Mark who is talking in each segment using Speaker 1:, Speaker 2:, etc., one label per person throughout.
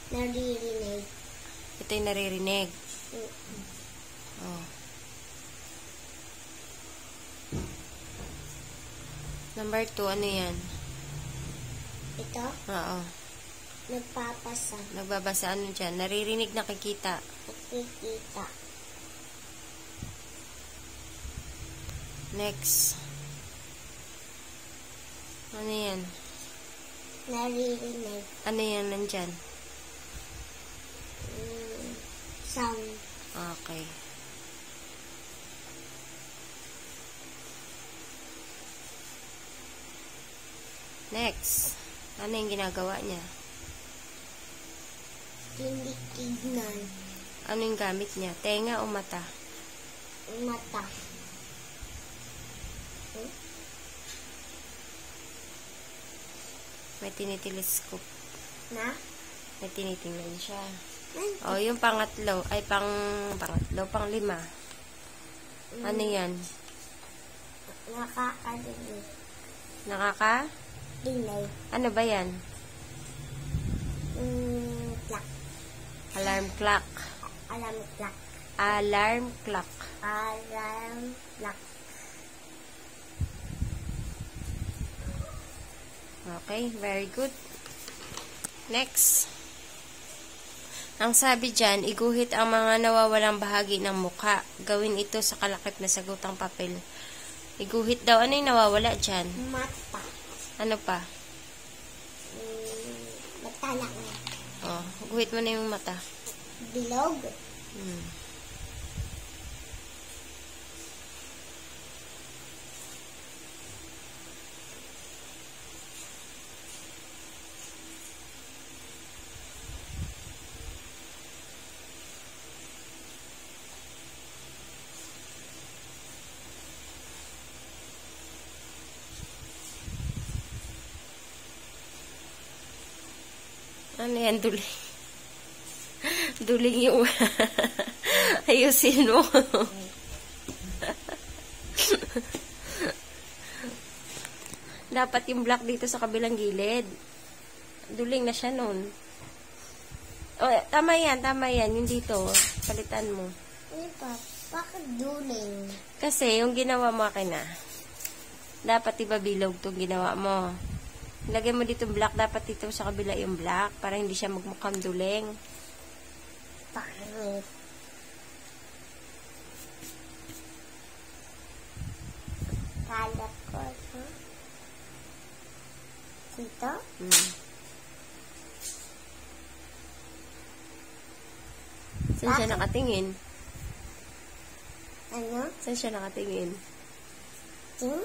Speaker 1: Naririnig.
Speaker 2: Ito yung naririnig. Oh. Number 2, ano yan?
Speaker 1: Ito?
Speaker 2: Oo.
Speaker 1: Nagpapasa.
Speaker 2: Nagbabasa, ano dyan? Naririnig, nakikita.
Speaker 1: Nakikita.
Speaker 2: Next. Ano yan?
Speaker 1: Naririnig.
Speaker 2: Ano yan nandyan?
Speaker 1: Sound.
Speaker 2: Okay. Next. Ano yung ginagawa niya?
Speaker 1: Tinitignan.
Speaker 2: Ano yung gamit niya? Tenga o mata?
Speaker 1: Mata.
Speaker 2: May tinitelescope.
Speaker 1: Na?
Speaker 2: May tinitingnan siya.
Speaker 1: Ay,
Speaker 2: O, yung pangatlo. Ay, pang-5. Ano yan?
Speaker 1: nakakadinig. Dinig.
Speaker 2: Ano ba yan?
Speaker 1: Clock.
Speaker 2: Alarm clock.
Speaker 1: Alarm clock.
Speaker 2: Alarm clock.
Speaker 1: Alarm clock.
Speaker 2: Okay, very good. Next. Ang sabi dyan, iguhit ang mga nawawalang bahagi ng mukha. Gawin ito sa kalakip na sagutang papel. Iguhit daw. Ano yung nawawala dyan?
Speaker 1: Mata.
Speaker 2: Ano pa?
Speaker 1: Mata lang.
Speaker 2: Oh, guhit mo na yung mata.
Speaker 1: Bilog.
Speaker 2: Ano yan? Duling. Duling yung ayusin mo. Dapat yung black dito sa kabilang gilid. Duling na siya nun. Oh, tama yan. Yung dito. Palitan mo.
Speaker 1: Ano pa? Bakit duling?
Speaker 2: Kasi yung ginawa mo akin na. Dapat iba bilog itong ginawa mo. Lagay mo dito black. Dapat dito sa kabila yung black. Para hindi siya magmukhang duling.
Speaker 1: Pangit. Kala ko, ha? Dito?
Speaker 2: Saan siya nakatingin?
Speaker 1: Ano?
Speaker 2: Saan siya nakatingin?
Speaker 1: Tingin?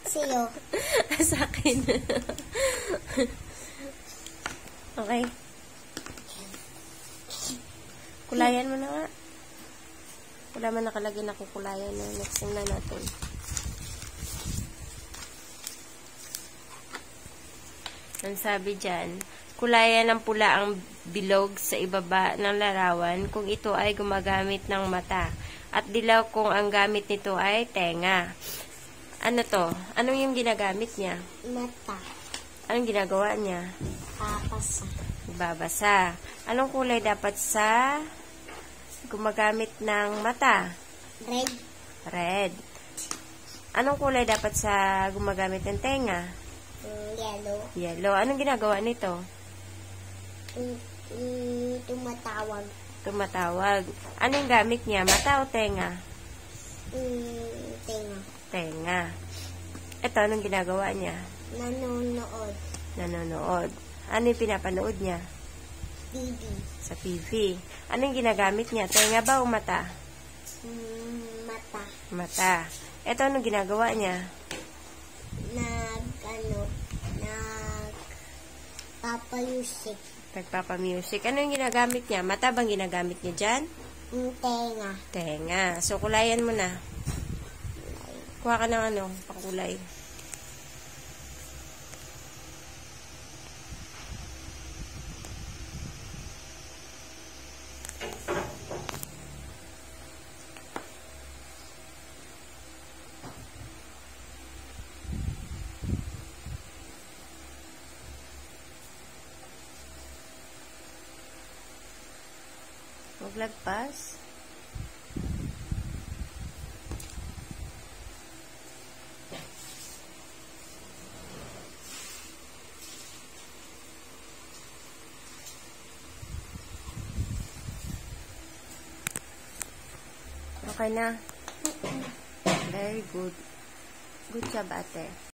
Speaker 1: Sa'yo.
Speaker 2: Sa akin. Okay. Kulayan mo na nga. Wala man nakalagay na kukulayan na. Next time na natin. Ang sabi dyan, kulayan ng pula ang bilog sa ibaba ng larawan kung ito ay gumagamit ng mata. At dilaw kung ang gamit nito ay tenga. Ano to? Anong yung ginagamit niya?
Speaker 1: Mata.
Speaker 2: Anong ginagawa niya?
Speaker 1: Papasa.
Speaker 2: Babasa. Anong kulay dapat sa gumagamit ng mata?
Speaker 1: Red.
Speaker 2: Red. Anong kulay dapat sa gumagamit ng tenga?
Speaker 1: Yellow.
Speaker 2: Yellow. Anong ginagawa nito?
Speaker 1: Tumatawag.
Speaker 2: Tumatawag. Anong gamit niya? Mata o tenga?
Speaker 1: Tenga.
Speaker 2: Tenga. Ito, anong ginagawa niya?
Speaker 1: Nanonood.
Speaker 2: Nanonood. Ano yung pinapanood niya?
Speaker 1: TV.
Speaker 2: Sa TV. Anong ginagamit niya? Tenga ba o mata?
Speaker 1: Mata.
Speaker 2: Mata. Ito, anong ginagawa niya?
Speaker 1: Nagpapamusik.
Speaker 2: Nagpapamusic. Ano yung ginagamit niya? Mata bang ginagamit niya dyan?
Speaker 1: Tenga.
Speaker 2: Tenga. So, kulayan mo na. Kuha ka ng pakulay. Maglagpas. Okay na. Very good. Good job, ate.